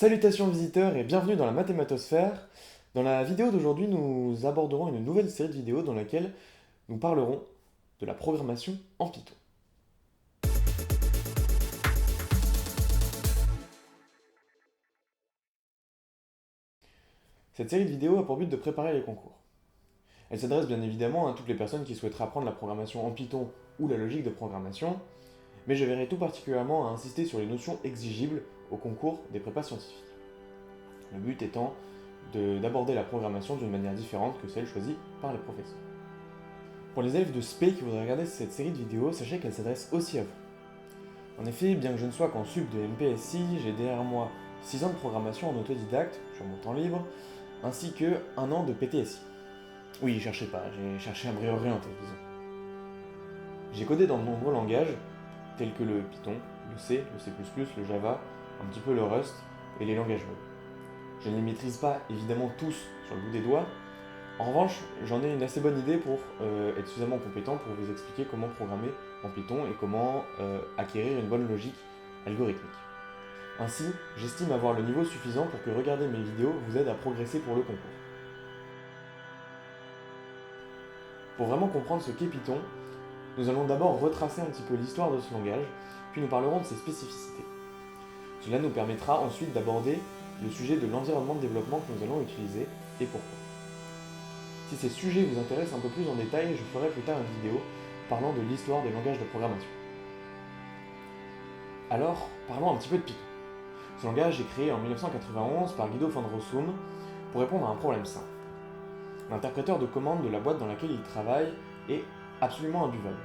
Salutations visiteurs et bienvenue dans la Mathématosphère. Dans la vidéo d'aujourd'hui, nous aborderons une nouvelle série de vidéos dans laquelle nous parlerons de la programmation en Python. Cette série de vidéos a pour but de préparer les concours. Elle s'adresse bien évidemment à toutes les personnes qui souhaiteraient apprendre la programmation en Python ou la logique de programmation, mais je verrai tout particulièrement à insister sur les notions exigibles au concours des prépas scientifiques. Le but étant d'aborder la programmation d'une manière différente que celle choisie par les professeurs. Pour les élèves de SPE qui voudraient regarder cette série de vidéos, sachez qu'elle s'adresse aussi à vous. En effet, bien que je ne sois qu'en sup de MPSI, j'ai derrière moi 6 ans de programmation en autodidacte, sur mon temps libre, ainsi que 1 an de PTSI. Oui, cherchez pas, j'ai cherché à me réorienter, disons. J'ai codé dans de nombreux langages, tels que le Python, le C, le C++, le Java, un petit peu le Rust et les langages web. Je ne les maîtrise pas évidemment tous sur le bout des doigts. En revanche, j'en ai une assez bonne idée pour être suffisamment compétent pour vous expliquer comment programmer en Python et comment acquérir une bonne logique algorithmique. Ainsi, j'estime avoir le niveau suffisant pour que regarder mes vidéos vous aide à progresser pour le concours. Pour vraiment comprendre ce qu'est Python, nous allons d'abord retracer un petit peu l'histoire de ce langage, puis nous parlerons de ses spécificités. Cela nous permettra ensuite d'aborder le sujet de l'environnement de développement que nous allons utiliser et pourquoi. Si ces sujets vous intéressent un peu plus en détail, je ferai plus tard une vidéo parlant de l'histoire des langages de programmation. Alors, parlons un petit peu de Python. Ce langage est créé en 1991 par Guido van Rossum pour répondre à un problème simple. L'interpréteur de commande de la boîte dans laquelle il travaille est absolument imbuvable.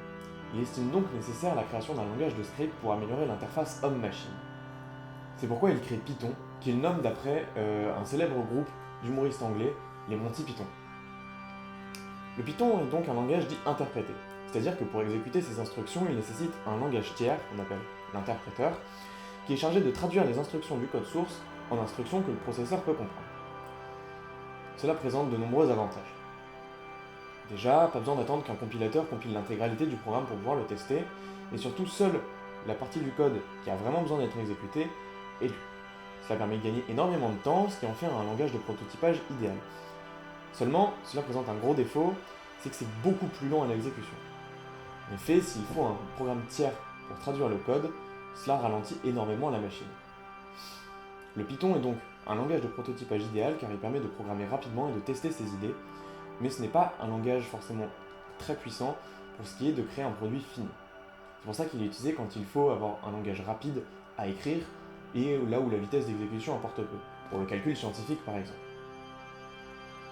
Il estime donc nécessaire la création d'un langage de script pour améliorer l'interface homme-machine. C'est pourquoi il crée Python, qu'il nomme d'après un célèbre groupe d'humoristes anglais, les Monty Python. Le Python est donc un langage dit interprété, c'est-à-dire que pour exécuter ses instructions, il nécessite un langage tiers, qu'on appelle l'interpréteur, qui est chargé de traduire les instructions du code source en instructions que le processeur peut comprendre. Cela présente de nombreux avantages. Déjà, pas besoin d'attendre qu'un compilateur compile l'intégralité du programme pour pouvoir le tester, et surtout seule la partie du code qui a vraiment besoin d'être exécutée est lue. Cela permet de gagner énormément de temps, ce qui en fait un langage de prototypage idéal. Seulement, cela présente un gros défaut, c'est que c'est beaucoup plus lent à l'exécution. En effet, s'il faut un programme tiers pour traduire le code, cela ralentit énormément la machine. Le Python est donc un langage de prototypage idéal car il permet de programmer rapidement et de tester ses idées, mais ce n'est pas un langage forcément très puissant pour ce qui est de créer un produit fini. C'est pour ça qu'il est utilisé quand il faut avoir un langage rapide à écrire et là où la vitesse d'exécution importe peu, pour le calcul scientifique par exemple.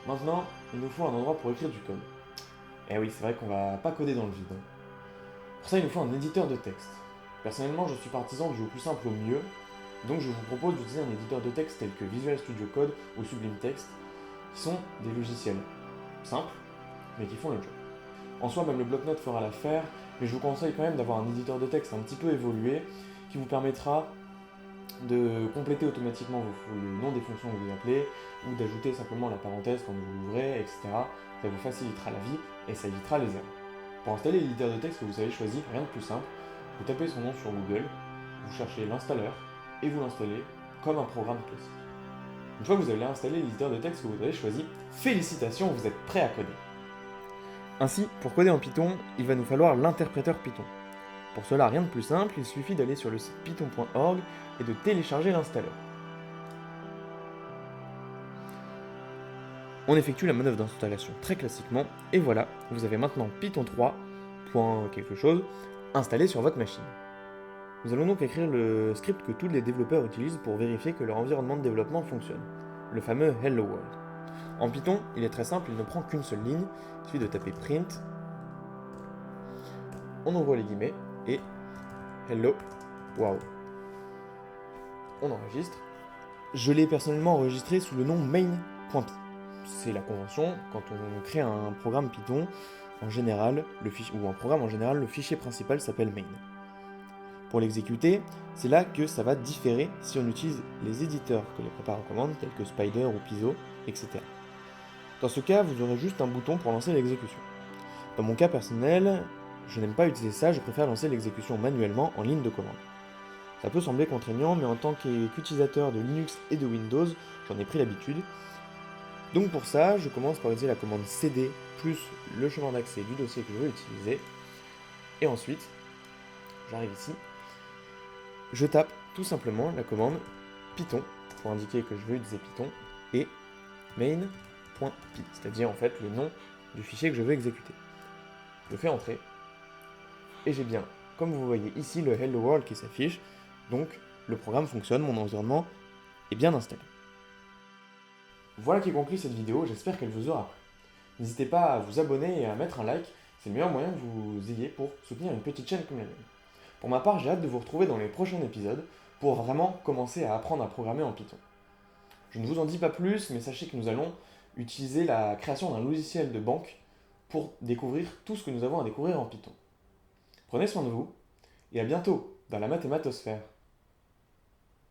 Maintenant, il nous faut un endroit pour écrire du code. Et oui, c'est vrai qu'on va pas coder dans le vide. Pour ça, il nous faut un éditeur de texte. Personnellement, je suis partisan du au plus simple au mieux, donc je vous propose d'utiliser un éditeur de texte tel que Visual Studio Code ou Sublime Text, qui sont des logiciels simples, mais qui font le job. En soi, même le bloc-notes fera l'affaire, mais je vous conseille quand même d'avoir un éditeur de texte un petit peu évolué, qui vous permettra de compléter automatiquement le nom des fonctions que vous appelez, ou d'ajouter simplement la parenthèse quand vous l'ouvrez, etc. Ça vous facilitera la vie et ça évitera les erreurs. Pour installer l'éditeur de texte que vous avez choisi, rien de plus simple, vous tapez son nom sur Google, vous cherchez l'installeur et vous l'installez comme un programme classique. Une fois que vous avez installé l'éditeur de texte que vous avez choisi, félicitations, vous êtes prêt à coder. Ainsi, pour coder en Python, il va nous falloir l'interpréteur Python. Pour cela, rien de plus simple, il suffit d'aller sur le site python.org et de télécharger l'installeur. On effectue la manœuvre d'installation très classiquement, et voilà, vous avez maintenant Python 3, quelque chose, installé sur votre machine. Nous allons donc écrire le script que tous les développeurs utilisent pour vérifier que leur environnement de développement fonctionne, le fameux Hello World. En Python, il est très simple, il ne prend qu'une seule ligne, il suffit de taper print, on ouvre les guillemets, et Hello World. On enregistre. Je l'ai personnellement enregistré sous le nom main.py. C'est la convention, quand on crée un programme Python, en général, ou un programme en général, le fichier principal s'appelle main. Pour l'exécuter, c'est là que ça va différer si on utilise les éditeurs que les prépa recommandent, tels que Spider ou Piso, etc. Dans ce cas, vous aurez juste un bouton pour lancer l'exécution. Dans mon cas personnel, je n'aime pas utiliser ça, je préfère lancer l'exécution manuellement en ligne de commande. Ça peut sembler contraignant, mais en tant qu'utilisateur de Linux et de Windows, j'en ai pris l'habitude. Donc pour ça, je commence par utiliser la commande cd plus le chemin d'accès du dossier que je veux utiliser. Et ensuite, j'arrive ici, je tape tout simplement la commande Python pour indiquer que je veux utiliser Python et main.py, c'est-à-dire en fait le nom du fichier que je veux exécuter. Je fais entrer et j'ai bien, comme vous voyez ici, le Hello World qui s'affiche. Donc le programme fonctionne, mon environnement est bien installé. Voilà qui conclut cette vidéo, j'espère qu'elle vous aura plu. N'hésitez pas à vous abonner et à mettre un like, c'est le meilleur moyen que vous ayez pour soutenir une petite chaîne comme la mienne. Pour ma part, j'ai hâte de vous retrouver dans les prochains épisodes pour vraiment commencer à apprendre à programmer en Python. Je ne vous en dis pas plus, mais sachez que nous allons utiliser la création d'un logiciel de banque pour découvrir tout ce que nous avons à découvrir en Python. Prenez soin de vous et à bientôt dans la mathématosphère.